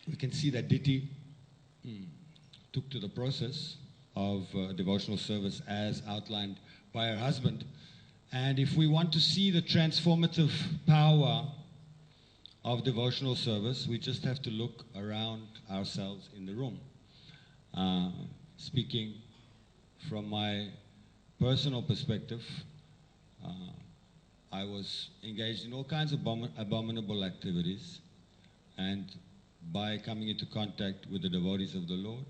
we can see that Diti took to the process of devotional service as outlined by her husband. And if we want to see the transformative power of devotional service, we just have to look around ourselves in the room. Speaking from my personal perspective, I was engaged in all kinds of abominable activities, and by coming into contact with the devotees of the Lord,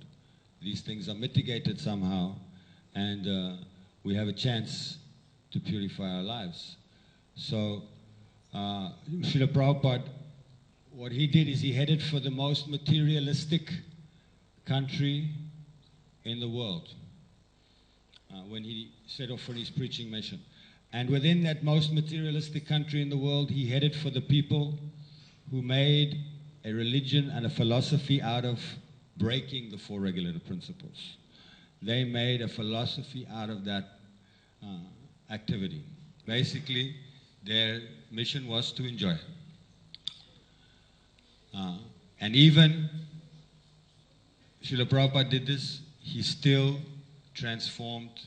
these things are mitigated somehow, and we have a chance to purify our lives. So, Srila Prabhupada, what he did is he headed for the most materialistic country in the world when he set off for his preaching mission. And within that most materialistic country in the world, he headed for the people who made a religion and a philosophy out of breaking the four regulative principles. They made a philosophy out of that activity. Basically, their mission was to enjoy. And even Srila Prabhupada did this, he still transformed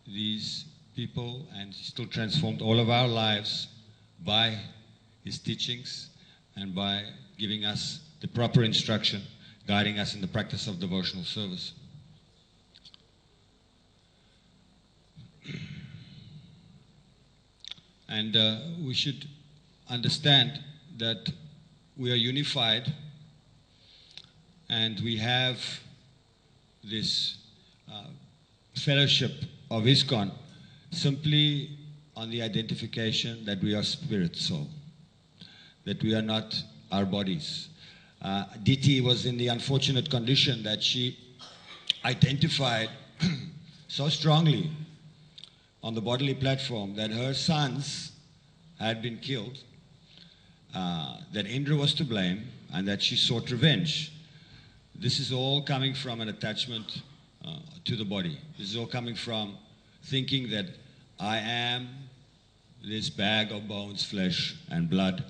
these people and still transformed all of our lives by his teachings and by giving us the proper instruction, guiding us in the practice of devotional service. And we should understand that we are unified and we have this fellowship of ISKCON simply on the identification that we are spirit soul, that we are not our bodies. Diti was in the unfortunate condition that she identified so strongly on the bodily platform that her sons had been killed, that Indra was to blame, and that she sought revenge. This is all coming from an attachment to the body. This is all coming from thinking that I am this bag of bones, flesh, and blood,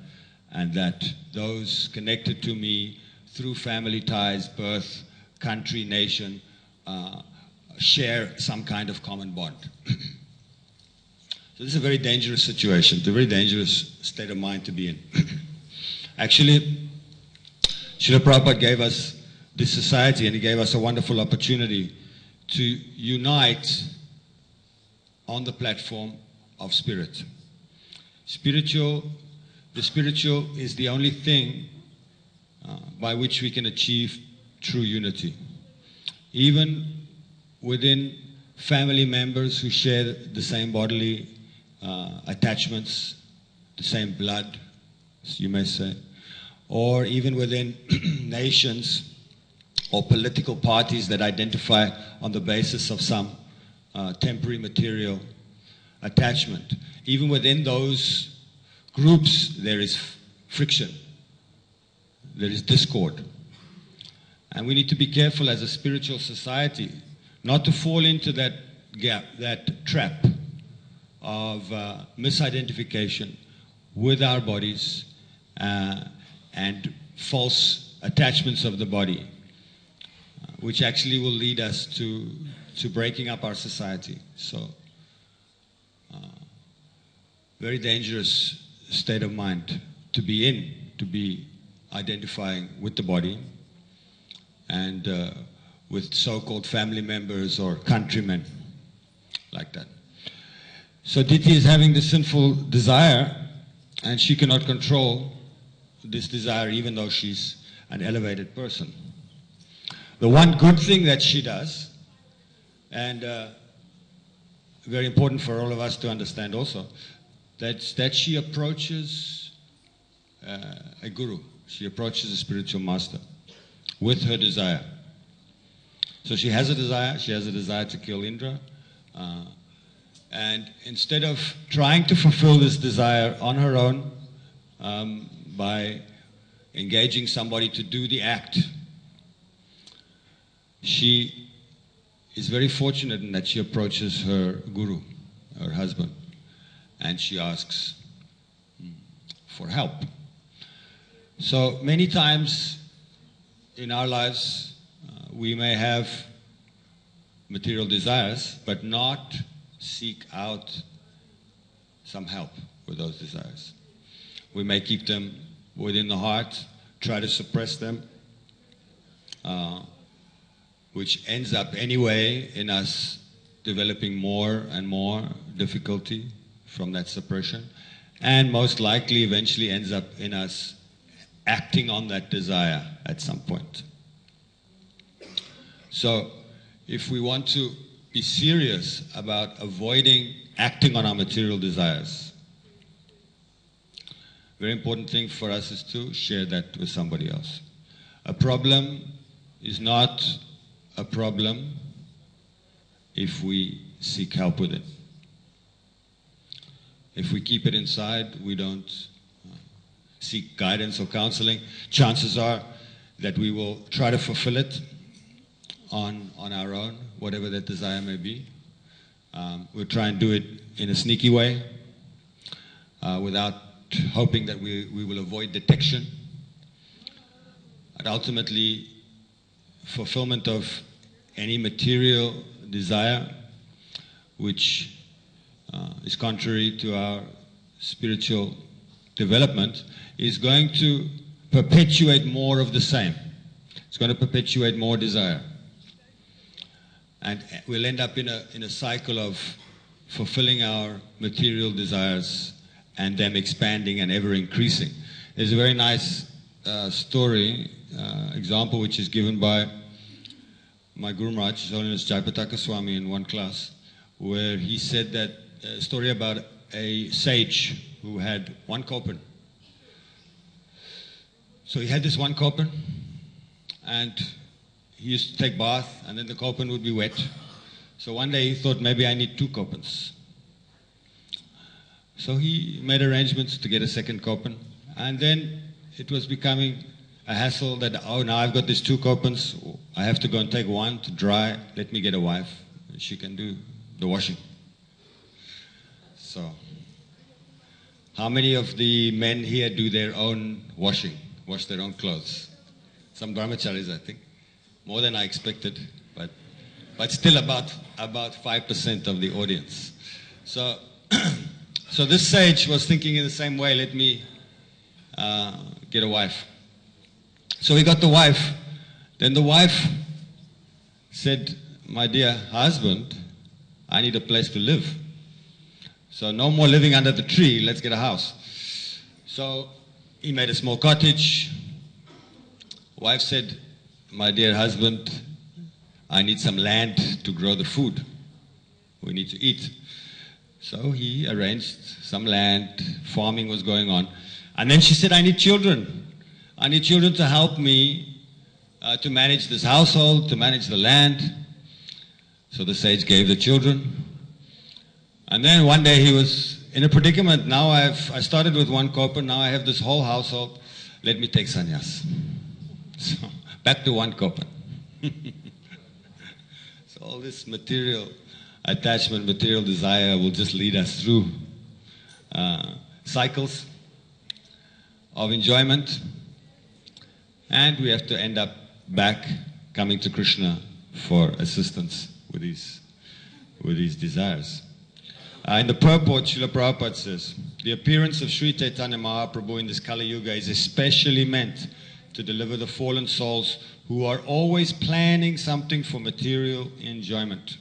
and that those connected to me through family ties, birth, country, nation, share some kind of common bond. So this is a very dangerous situation. It's a very dangerous state of mind to be in. Actually, Srila Prabhupada gave us this society, and he gave us a wonderful opportunity to unite on the platform of spirit. The spiritual is the only thing by which we can achieve true unity. Even within family members who share the same bodily attachments, the same blood, you may say, or even within nations or political parties that identify on the basis of some temporary material attachment. Even within those groups, there is friction, there is discord. And we need to be careful as a spiritual society not to fall into that gap, that trap of misidentification with our bodies and false attachments of the body, which actually will lead us to breaking up our society. So, very dangerous state of mind to be in, to be identifying with the body and with so-called family members or countrymen like that. So Diti is having this sinful desire, and she cannot control this desire even though she's an elevated person. The one good thing that she does, and very important for all of us to understand also, that she approaches a guru. She approaches a spiritual master with her desire. So she has a desire to kill Indra. And instead of trying to fulfill this desire on her own by engaging somebody to do the act, she is very fortunate in that she approaches her guru, her husband, and she asks for help. So many times in our lives, we may have material desires, but not seek out some help with those desires. We may keep them within the heart, try to suppress them, which ends up anyway in us developing more and more difficulty from that suppression, and most likely eventually ends up in us acting on that desire at some point. So if we want to be serious about avoiding acting on our material desires, very important thing for us is to share that with somebody else. A problem is not a problem if we seek help with it. If we keep it inside, we don't seek guidance or counseling, chances are that we will try to fulfill it on our own, whatever that desire may be. We'll try and do it in a sneaky way, without hoping that we will avoid detection. And ultimately, fulfillment of any material desire which is contrary to our spiritual development is going to perpetuate more of the same. It's going to perpetuate more desire. And we'll end up in a cycle of fulfilling our material desires and them expanding and ever increasing. There's a very nice story, example, which is given by my Guru Maharaj, His Holiness Jayapataka Swami, in one class, where he said that a story about a sage who had one kopan. So he had this one kopan, and he used to take bath, and then the kopan would be wet. So one day he thought, maybe I need 2 kopans. So he made arrangements to get a second kopan, and then it was becoming a hassle that, oh, now I've got these 2 kopans, I have to go and take one to dry, let me get a wife, she can do the washing. So, how many of the men here do their own washing, wash their own clothes? Some brahmacharis, I think. More than I expected, but still about 5% of the audience. So, so this sage was thinking in the same way, let me get a wife. So he got the wife. Then the wife said, my dear husband, I need a place to live. So no more living under the tree, let's get a house. So he made a small cottage. Wife said, my dear husband, I need some land to grow the food. We need to eat. So he arranged some land, farming was going on. And then she said, I need children. I need children to help me to manage this household, to manage the land. So the sage gave the children. And then one day he was in a predicament. Now I started with 1 kopan, now I have this whole household. Let me take sannyas. So back to 1 kopan. So all this material attachment, material desire will just lead us through cycles of enjoyment, and we have to end up back coming to Krishna for assistance with these desires. In the purport, Srila Prabhupada says, the appearance of Sri Chaitanya Mahaprabhu in this Kali Yuga is especially meant to deliver the fallen souls who are always planning something for material enjoyment.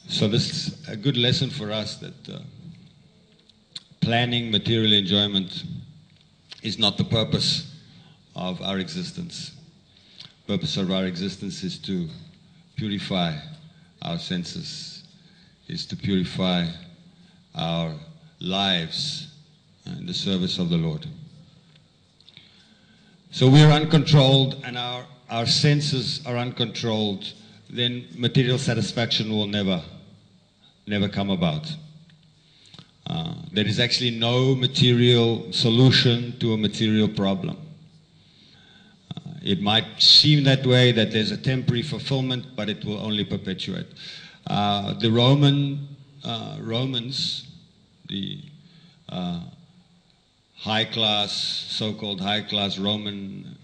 So this is a good lesson for us, that planning material enjoyment is not the purpose of our existence. The purpose of our existence is to purify our senses, is to purify our lives in the service of the Lord. So we are uncontrolled and our senses are uncontrolled, then material satisfaction will never come about. There is actually no material solution to a material problem. It might seem that way, that there's a temporary fulfillment, but it will only perpetuate. The Romans, the high-class, so-called high-class Roman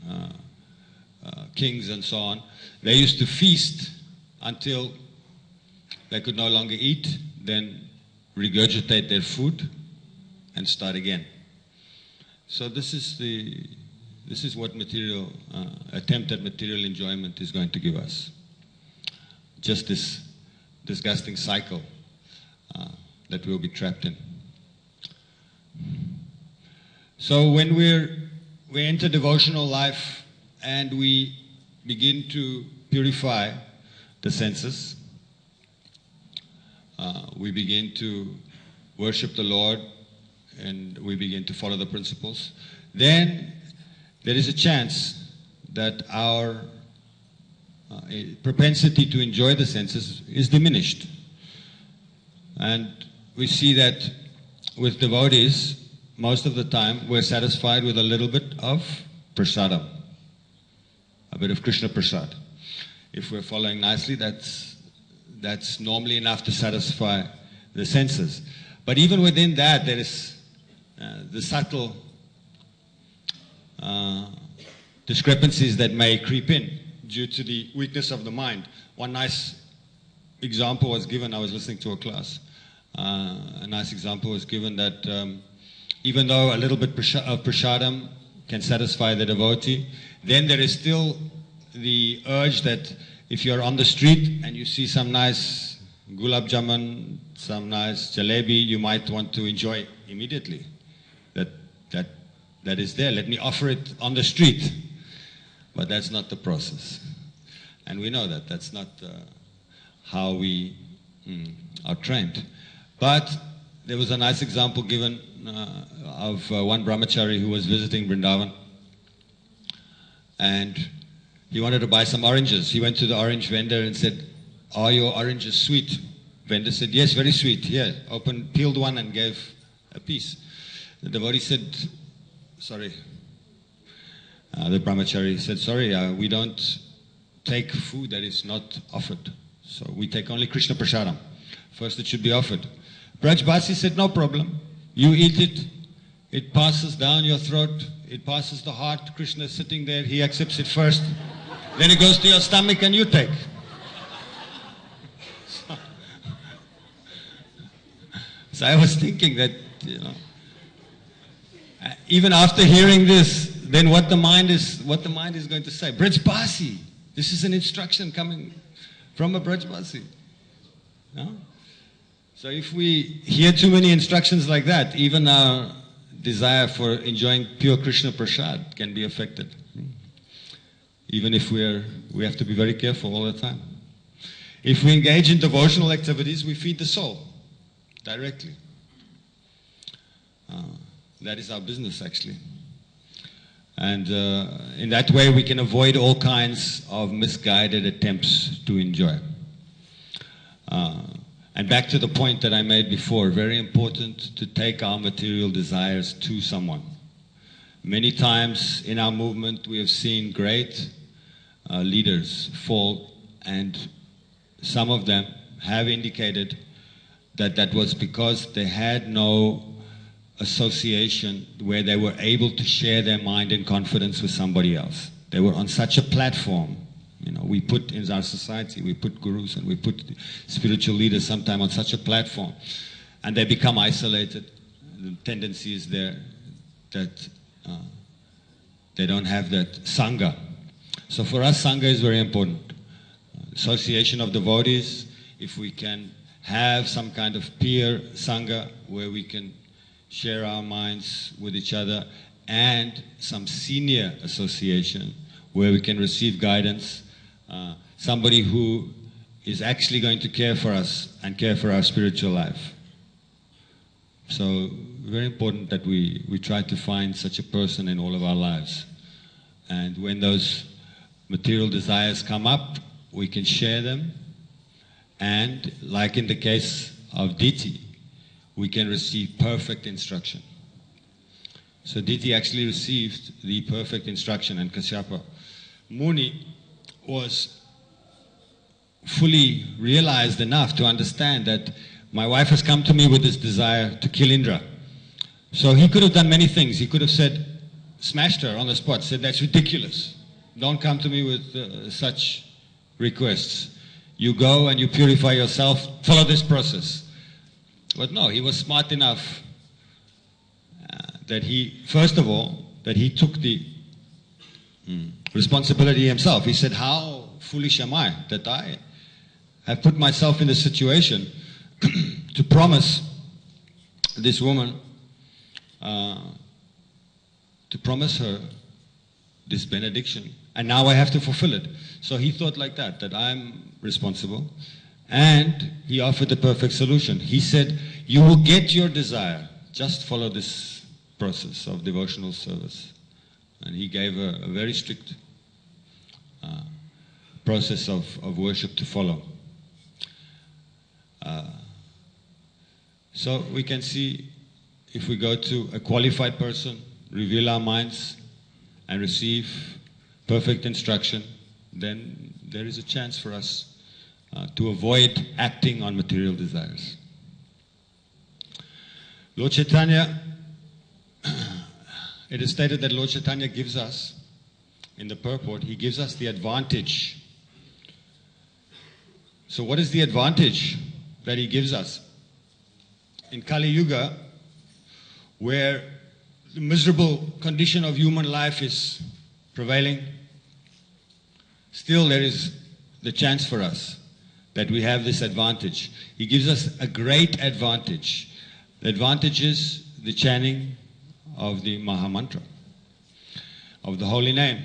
kings and so on, they used to feast until they could no longer eat, then regurgitate their food and start again. So this is what material attempt at material enjoyment is going to give us. Just this disgusting cycle that we'll be trapped in. So when we enter devotional life and we begin to purify the senses, we begin to worship the Lord and we begin to follow the principles, then there is a chance that our propensity to enjoy the senses is diminished. And we see that with devotees, most of the time we're satisfied with a little bit of prasadam, a bit of Krishna prasad. If we're following nicely, that's normally enough to satisfy the senses. But even within that, there is the subtle discrepancies that may creep in due to the weakness of the mind. One nice example was given, I was listening to a class, a nice example was given that even though a little bit of prasadam can satisfy the devotee, then there is still the urge that if you're on the street and you see some nice gulab jamun, some nice jalebi, you might want to enjoy immediately. That is there. Let me offer it on the street. But that's not the process. And we know that. That's not how we are trained. But there was a nice example given of one brahmachari who was visiting Vrindavan. And he wanted to buy some oranges. He went to the orange vendor and said, "Are your oranges sweet?" Vendor said, "Yes, very sweet. Here," peeled one and gave a piece. The devotee said, "Sorry." The brahmachari said, "Sorry, we don't take food that is not offered. So we take only Krishna prasadam. First it should be offered." Brajbasi said, "No problem. You eat it. It passes down your throat. It passes the heart. Krishna is sitting there. He accepts it first. Then it goes to your stomach and you take." So I was thinking that, even after hearing this, then what the mind is going to say. Brajbasi. This is an instruction coming from a Brajbasi. No? So if we hear too many instructions like that, even our desire for enjoying pure Krishna prasad can be affected. Even if we have to be very careful all the time. If we engage in devotional activities, we feed the soul directly. That is our business, actually. And in that way, we can avoid all kinds of misguided attempts to enjoy. And back to the point that I made before, very important to take our material desires to someone. Many times in our movement, we have seen great leaders fall, and some of them have indicated that that was because they had no association where they were able to share their mind in confidence with somebody else. They were on such a platform. We put in our society, we put gurus and we put spiritual leaders sometimes on such a platform, and they become isolated. The tendency is there that they don't have that sangha. So for us, sangha is very important. Association of devotees, if we can have some kind of peer sangha where we can share our minds with each other, and some senior association where we can receive guidance, somebody who is actually going to care for us and care for our spiritual life. So very important that we try to find such a person in all of our lives. And when those material desires come up, we can share them, and like in the case of Diti, we can receive perfect instruction. So Diti actually received the perfect instruction, and Kashyapa Muni was fully realized enough to understand that my wife has come to me with this desire to kill Indra. So he could have done many things. He could have said, smashed her on the spot, said, that's ridiculous. Don't come to me with such requests. You go and you purify yourself, follow this process. But no, he was smart enough that he, first of all, that he took the responsibility himself. He said, how foolish am I that I have put myself in the situation to promise this woman, to promise her this benediction, and now I have to fulfill it. So he thought like that I'm responsible, and he offered the perfect solution. He said, you will get your desire, just follow this process of devotional service. And he gave a very strict process of worship to follow. So we can see, if we go to a qualified person, reveal our minds, and receive perfect instruction, then there is a chance for us to avoid acting on material desires. Lord Chaitanya, it is stated that Lord Chaitanya gives us, in the purport, he gives us the advantage. So what is the advantage that he gives us? In Kali Yuga, where the miserable condition of human life is prevailing, still there is the chance for us that we have this advantage. He gives us a great advantage. The advantage is the chanting of the Maha Mantra, of the holy name.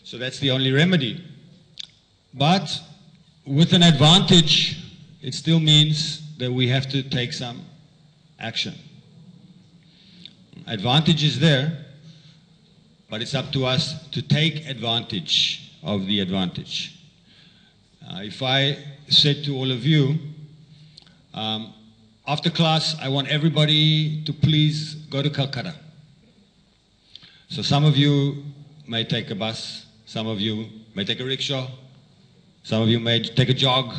So that's the only remedy. But with an advantage, it still means that we have to take some action. Advantage is there, but it's up to us to take advantage of the advantage. If I said to all of you, after class, I want everybody to please go to Calcutta. So some of you may take a bus, some of you may take a rickshaw, some of you may take a jog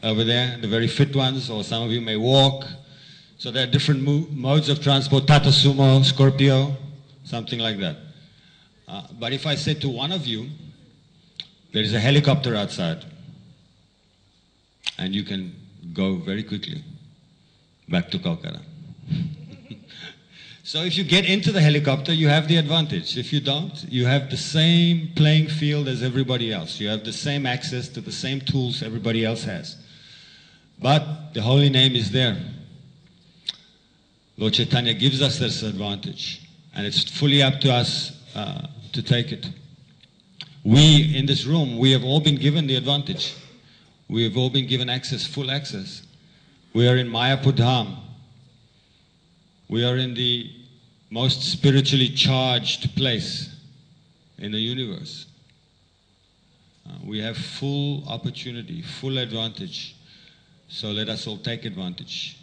over there, the very fit ones, or some of you may walk. So there are different modes of transport, Tata Sumo, Scorpio, something like that. But if I said to one of you, there is a helicopter outside, and you can go very quickly back to Calcutta. So if you get into the helicopter, you have the advantage. If you don't, you have the same playing field as everybody else. You have the same access to the same tools everybody else has. But the holy name is there. Lord Chaitanya gives us this advantage, and it's fully up to us to take it. We in this room, we have all been given the advantage. We have all been given access, full access. We are in Mayapur Dham. We are in the most spiritually charged place in the universe. We have full opportunity, full advantage. So let us all take advantage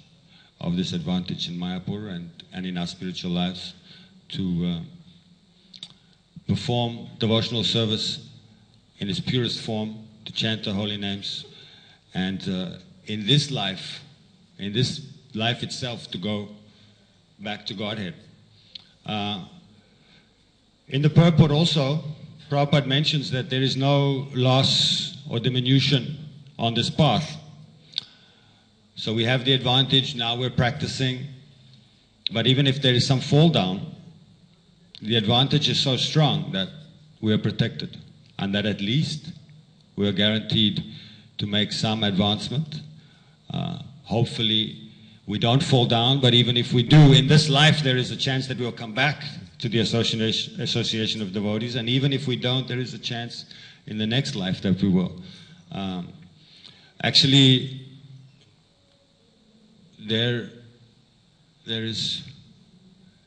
of this advantage in Mayapur and in our spiritual lives to perform devotional service in its purest form, to chant the holy names, and in this life itself, to go back to Godhead. In the purport also, Prabhupada mentions that there is no loss or diminution on this path. So we have the advantage, now we're practicing, but even if there is some fall down, the advantage is so strong that we are protected, and that at least we are guaranteed to make some advancement. Hopefully we don't fall down, but even if we do, in this life there is a chance that we'll come back to the association of devotees, and even if we don't, there is a chance in the next life that we will. Actually,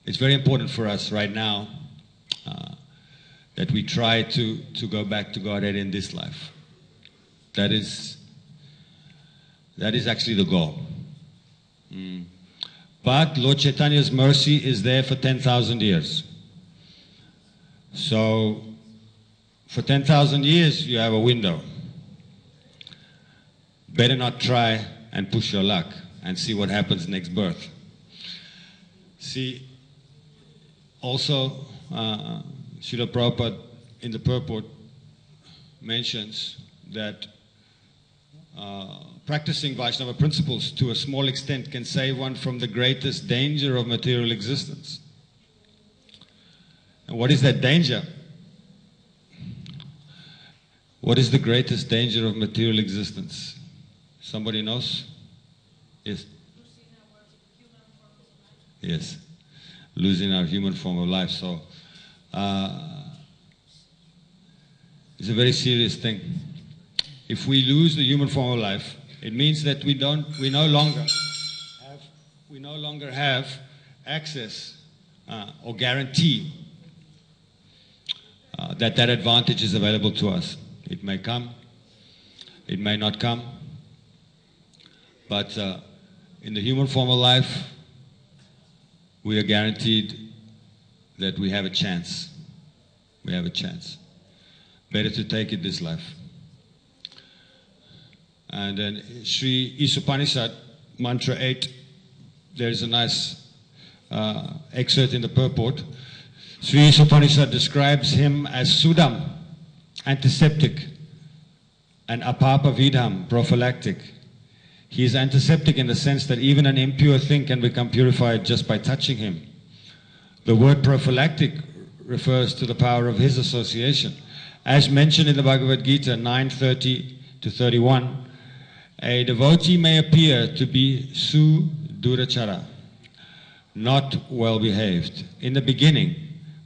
it's very important for us right now that we try to go back to Godhead in this life. That is actually the goal. But Lord Chaitanya's mercy is there for 10,000 years. So for 10,000 years you have a window. Better not try and push your luck and see what happens next birth. See, also, Srila Prabhupada in the purport mentions that practicing Vaishnava principles to a small extent can save one from the greatest danger of material existence. And what is that danger? What is the greatest danger of material existence? Somebody knows? Yes. Yes. Losing our human form of life. So, it's a very serious thing. If we lose the human form of life, it means that we no longer have access or guarantee that advantage is available to us. It may come, it may not come, but in the human form of life, we are guaranteed that we have a chance. We have a chance. Better to take it this life. And then Sri Isopanishad, Mantra 8, there is a nice excerpt in the purport. Sri Isopanishad describes him as Sudam, antiseptic, and Apapa Vidham, prophylactic. He is antiseptic in the sense that even an impure thing can become purified just by touching him. The word prophylactic refers to the power of his association. As mentioned in the Bhagavad Gita 9:30-31, a devotee may appear to be Sudurachara, not well behaved, in the beginning,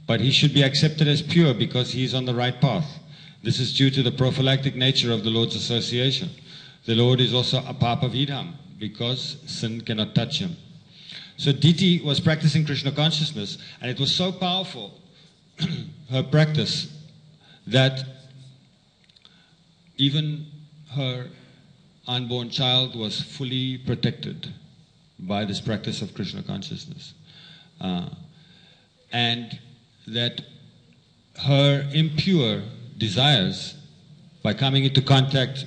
but he should be accepted as pure because he is on the right path. This is due to the prophylactic nature of the Lord's association. The Lord is also Apapa Vidham because sin cannot touch him. So Diti was practicing Krishna consciousness, and it was so powerful, her practice, that even her unborn child was fully protected by this practice of Krishna consciousness. And that her impure desires, by coming into contact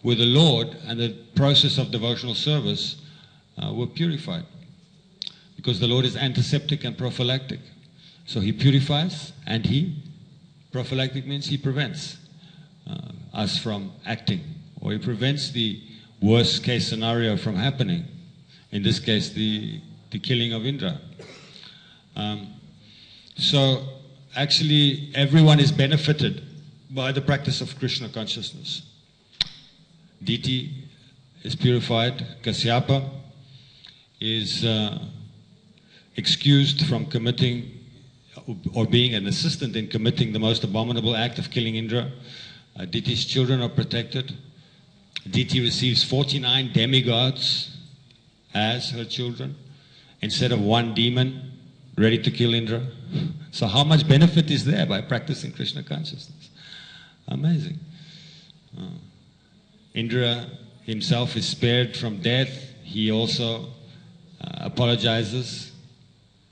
with the Lord and the process of devotional service, were purified. Because the Lord is antiseptic and prophylactic. So he purifies, and prophylactic means he prevents us from acting, or he prevents the worst case scenario from happening. In this case, the killing of Indra. So actually, everyone is benefited by the practice of Krishna consciousness. Diti is purified. Kasyapa is excused from committing or being an assistant in committing the most abominable act of killing Indra. Diti's children are protected. Diti receives 49 demigods as her children instead of one demon ready to kill Indra. So how much benefit is there by practicing Krishna consciousness? Amazing. Indra himself is spared from death. He also apologizes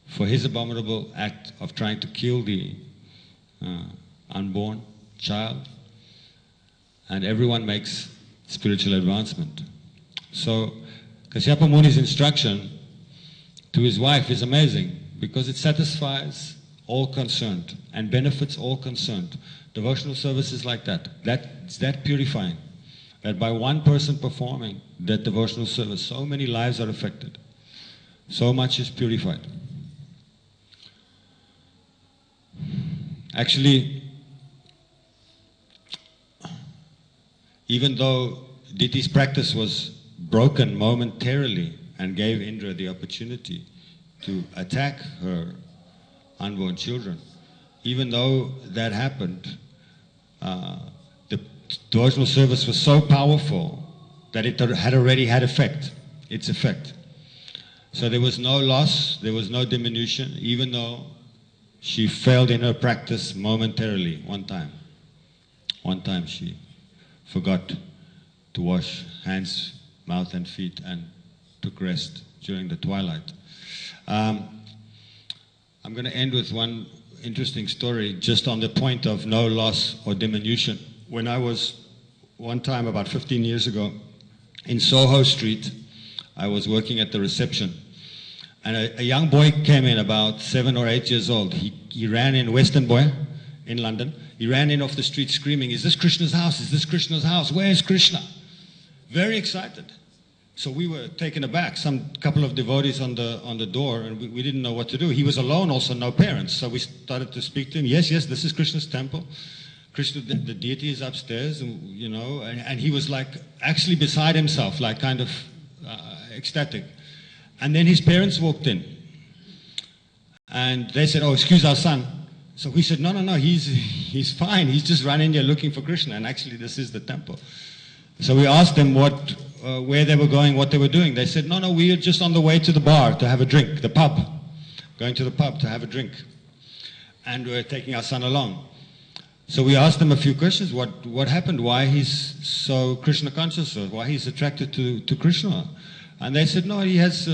for his abominable act of trying to kill the unborn child. And everyone makes spiritual advancement. So Kasyapa Muni's instruction to his wife is amazing because it satisfies all concerned and benefits all concerned. Devotional service is like that. It's that purifying. That by one person performing that devotional service, so many lives are affected. So much is purified. Actually, even though Diti's practice was broken momentarily and gave Indra the opportunity to attack her unborn children, even though that happened, the devotional service was so powerful that it had already had its effect. So there was no loss, there was no diminution, even though she failed in her practice momentarily one time. One time she forgot to wash hands, mouth and feet and took rest during the twilight. I'm going to end with one interesting story just on the point of no loss or diminution. When I was one time about 15 years ago in Soho Street, I was working at the reception, And a young boy came in, about 7 or 8 years old. He ran in Western Boy in London. He ran in off the street screaming, "Is this Krishna's house? Is this Krishna's house? Where is Krishna?" Very excited. So we were taken aback. Some couple of devotees on the door, and we didn't know what to do. He was alone, also no parents. So we started to speak to him. Yes, this is Krishna's temple. Krishna, the deity, is upstairs, and he was like actually beside himself, like kind of ecstatic. And then his parents walked in, and they said, "Oh, excuse our son." So we said, "No, he's fine. He's just running here looking for Krishna, and actually this is the temple." So we asked them where they were going, what they were doing. They said, "No, we are just on the way to the bar to have a drink, the pub, going to the pub to have a drink, and we're taking our son along." So we asked them a few questions. What happened? Why he's so Krishna conscious, or why he's attracted to Krishna? And they said, "No, he has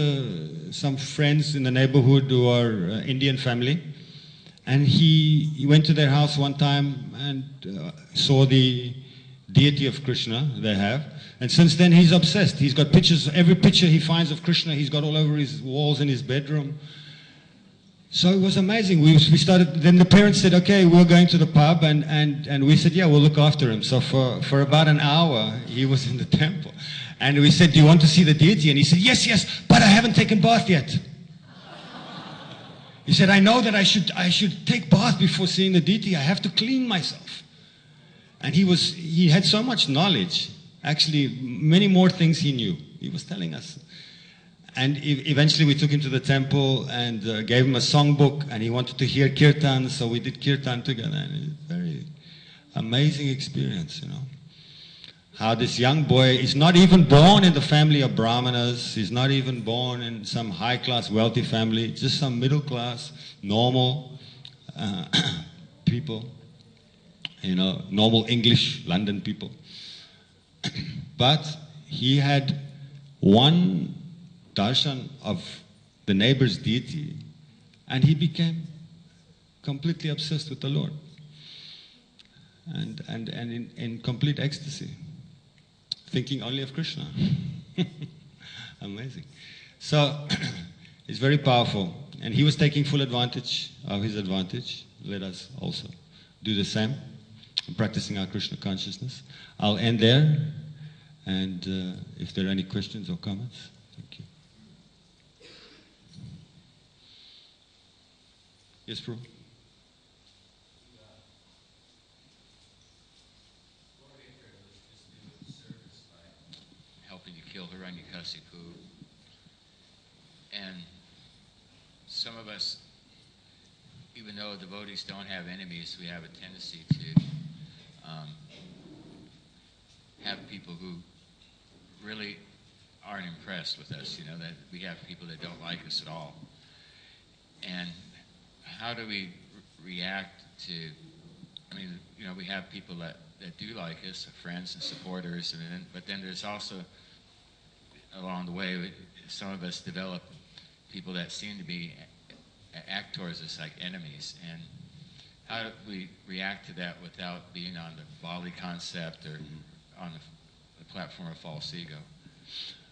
some friends in the neighborhood who are Indian family. And he went to their house one time and saw the deity of Krishna they have. And since then he's obsessed. He's got pictures, every picture he finds of Krishna, he's got all over his walls in his bedroom." So it was amazing. We started, then the parents said, "Okay, we're going to the pub," and we said, "Yeah, we'll look after him." So for about an hour, he was in the temple. And we said, "Do you want to see the deity?" And he said, yes, but I haven't taken bath yet. He said, "I know that I should take bath before seeing the deity. I have to clean myself." And he had so much knowledge, actually many more things he knew. He was telling us. And eventually we took him to the temple and gave him a songbook, and he wanted to hear kirtan, so we did kirtan together. And it was a very amazing experience, How this young boy is not even born in the family of Brahmanas, he's not even born in some high-class wealthy family, just some middle-class, normal people, normal English London people. But he had one darshan of the neighbor's deity, and he became completely obsessed with the Lord, and in complete ecstasy, thinking only of Krishna. Amazing. So it's very powerful, and he was taking full advantage of his advantage. Let us also do the same, practicing our Krishna consciousness. I'll end there, and if there are any questions or comments, thank you. Yes, Prabhu? Helping to kill Hiranyakasipu. And some of us, even though devotees don't have enemies, we have a tendency to have people who really aren't impressed with us, that we have people that don't like us at all. And how do we react to, we have people that do like us, friends and supporters, but then there's also, along the way, some of us develop people that seem to act towards us like enemies. And how do we react to that without being on the Bali concept or on the platform of false ego?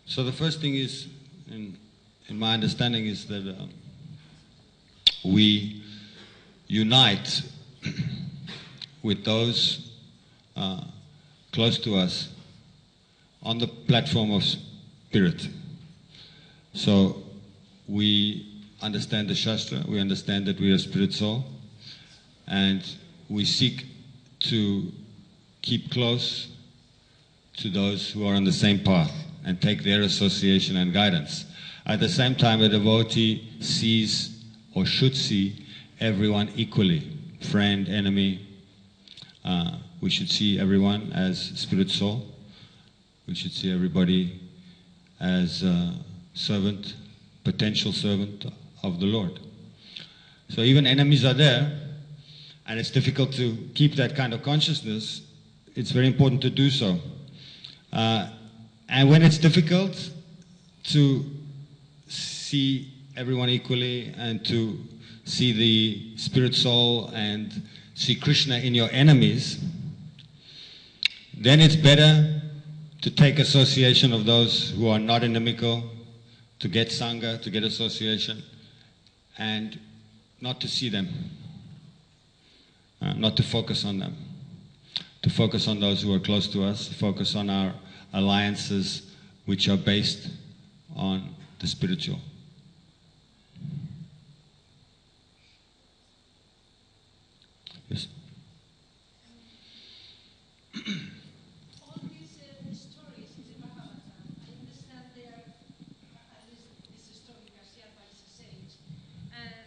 So the first thing is, in my understanding, is that we unite with those close to us on the platform of spirit. So we understand the Shastra, we understand that we are spirit soul, and we seek to keep close to those who are on the same path and take their association and guidance. At the same time, a devotee sees or should see everyone equally, friend, enemy. We should see everyone as spirit soul. We should see everybody as a servant, potential servant of the Lord. So even enemies are there, and it's difficult to keep that kind of consciousness. It's very important to do so. And when it's difficult to see everyone equally and to see the spirit soul and see Krishna in your enemies, then it's better to take association of those who are not inimical, to get Sangha, to get association, and not to see them, not to focus on them, to focus on those who are close to us, focus on our alliances which are based on the spiritual. Yes. All these stories in the Bhagavatam, I understand they are, at least this story Kashyapa is a sage, and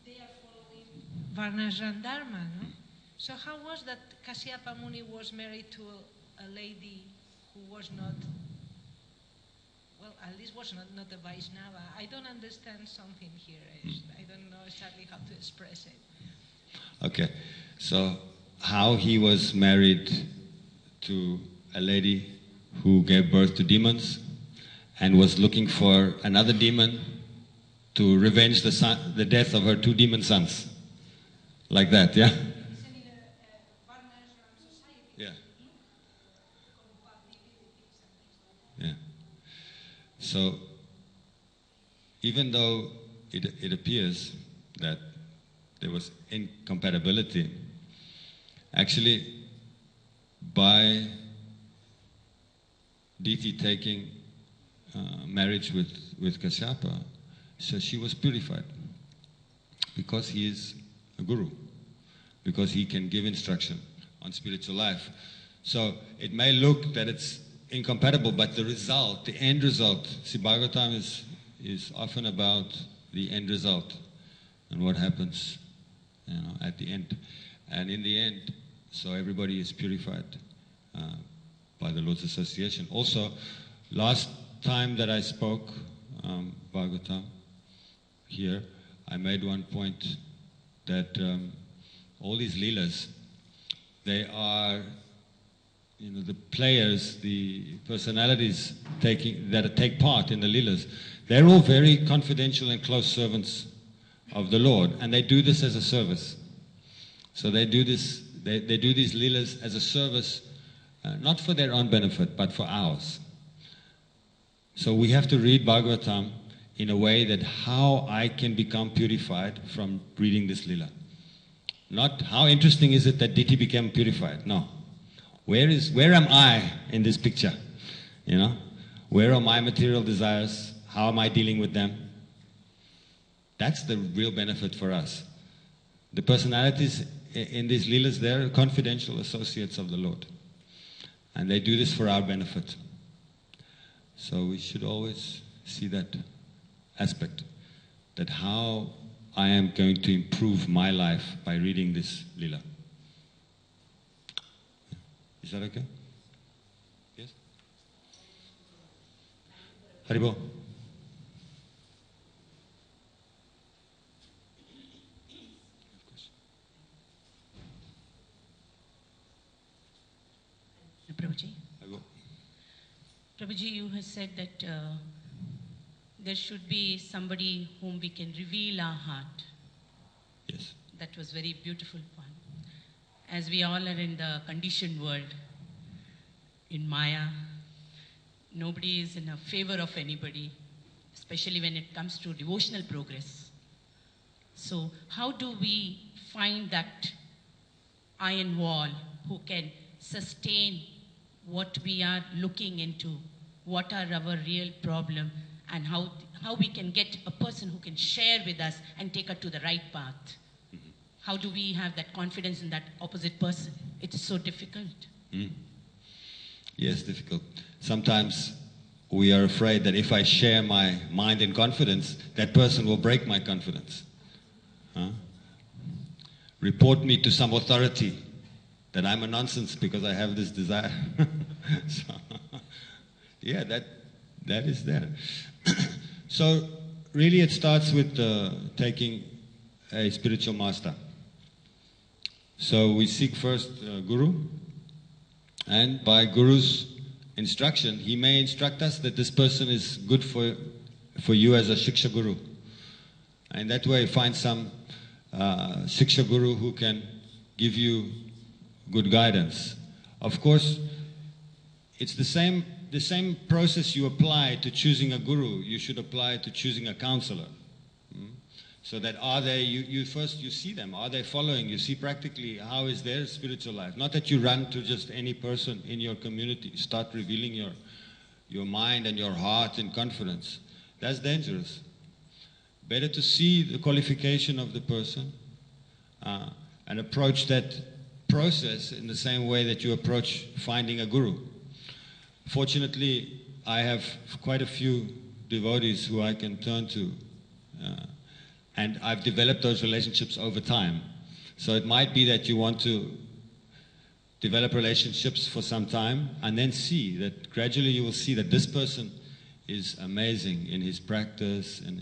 they are following Varnashram Dharma, no? So how was that Kashyapa Muni was married to a lady who was not, well, at least was not a Vaishnava? I don't understand something here. I don't know exactly how to express it. Okay, so how he was married to a lady who gave birth to demons and was looking for another demon to revenge the death of her two demon sons. Like that, yeah? Yeah. Yeah. So, even though it appears that there was incompatibility, actually, by Diti taking marriage with Kashyapa, so she was purified because he is a guru, because he can give instruction on spiritual life. So it may look that it's incompatible, but the result, the end result, see, Bhagavatam is often about the end result and what happens, at the end. And in the end, so everybody is purified by the Lord's association. Also, last time that I spoke Bhagavatam here, I made one point that all these leelas, they are, the players, the personalities that take part in the leelas, they're all very confidential and close servants of the Lord, and they do this as a service. So they do this, they do these leelas as a service, not for their own benefit, but for ours. So we have to read Bhagavatam in a way that how I can become purified from reading this leela. Not how interesting is it that Diti became purified. No. Where am I in this picture? Where are my material desires? How am I dealing with them? That's the real benefit for us. The personalities in these leelas, they're confidential associates of the Lord. And they do this for our benefit. So we should always see that aspect, that how I am going to improve my life by reading this leela. Is that okay? Yes? Haribo. Prabhuji. Prabhuji, you have said that there should be somebody whom we can reveal our heart. Yes. That was very beautiful one. As we all are in the conditioned world, in Maya, nobody is in a favor of anybody, especially when it comes to devotional progress. So how do we find that iron wall who can sustain what we are looking into, what are our real problem, and how we can get a person who can share with us and take us to the right path? Mm-hmm. How do we have that confidence in that opposite person? It is so difficult. Mm. Yes, difficult. Sometimes we are afraid that if I share my mind and confidence, that person will break my confidence. Report me to some authority that I'm a nonsense because I have this desire. So, yeah, that is there. So really it starts with taking a spiritual master. So we seek first Guru, and by Guru's instruction, he may instruct us that this person is good for you as a Shiksha Guru. And that way find some Shiksha Guru who can give you good guidance. Of course, it's the same the same process you apply to choosing a guru, you should apply to choosing a counselor. So that are they, you first you see them, are they following? You see practically how is their spiritual life. Not that you run to just any person in your community. Start revealing your mind and your heart in confidence. That's dangerous. Better to see the qualification of the person and approach that process in the same way that you approach finding a guru. Fortunately, I have quite a few devotees who I can turn to, and I've developed those relationships over time. So it might be that you want to develop relationships for some time and then see that gradually you will see that this person is amazing in his practice and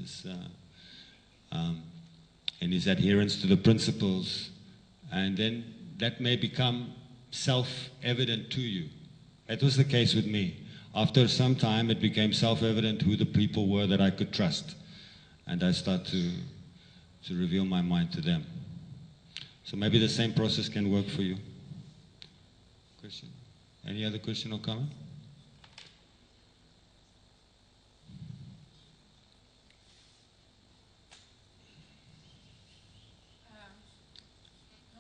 his adherence to the principles, and then that may become self-evident to you. That was the case with me. After some time, it became self-evident who the people were that I could trust, and I start to reveal my mind to them. So maybe the same process can work for you. Question? Any other question or comment?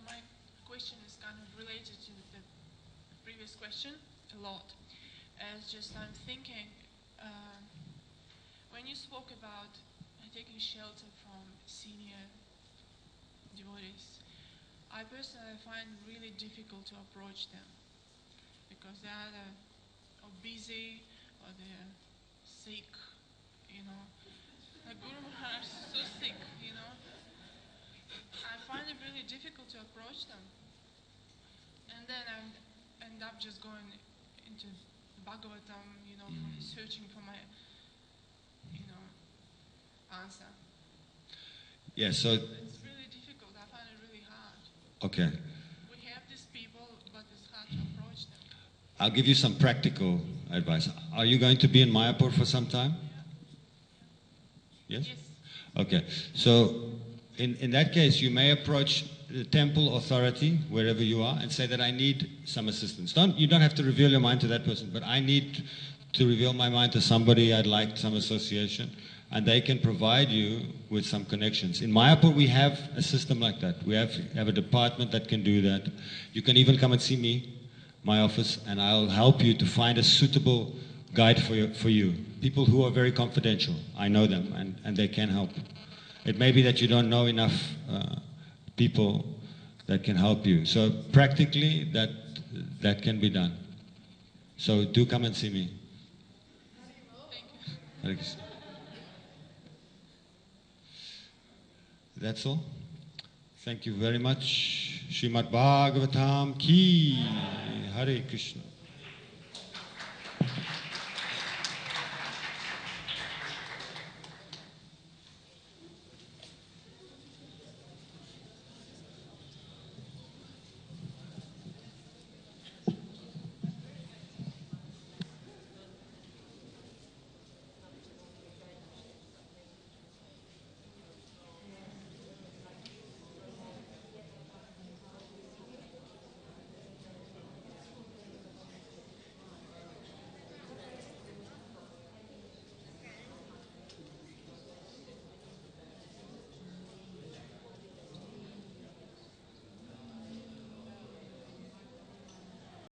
My question is kind of related to the previous question a lot. It's just I'm thinking, when you spoke about taking shelter from senior devotees, I personally find it really difficult to approach them because they are or busy or they're sick, you know. The Guru Maharaj is so sick, you know. I find it really difficult to approach them. And then I end up just going into Bhagavatam, you know, searching for my, you know, answer. Yes, so... It's really difficult. I find it really hard. Okay. We have these people, but it's hard to approach them. I'll give you some practical advice. Are you going to be in Mayapur for some time? Yes? Yes. Okay. So in that case, you may approach the temple authority, wherever you are, and say that I need some assistance. You don't have to reveal your mind to that person, but I need to reveal my mind to somebody I'd like, some association, and they can provide you with some connections. In Mayapur, we have a system like that. We have a department that can do that. You can even come and see me, my office, and I'll help you to find a suitable guide for you. People who are very confidential. I know them, and they can help. It may be that you don't know enough people that can help you. So practically, that can be done. So do come and see me. Thank you. That's all. Thank you very much. Srimad Bhagavatam ki Hare Krishna.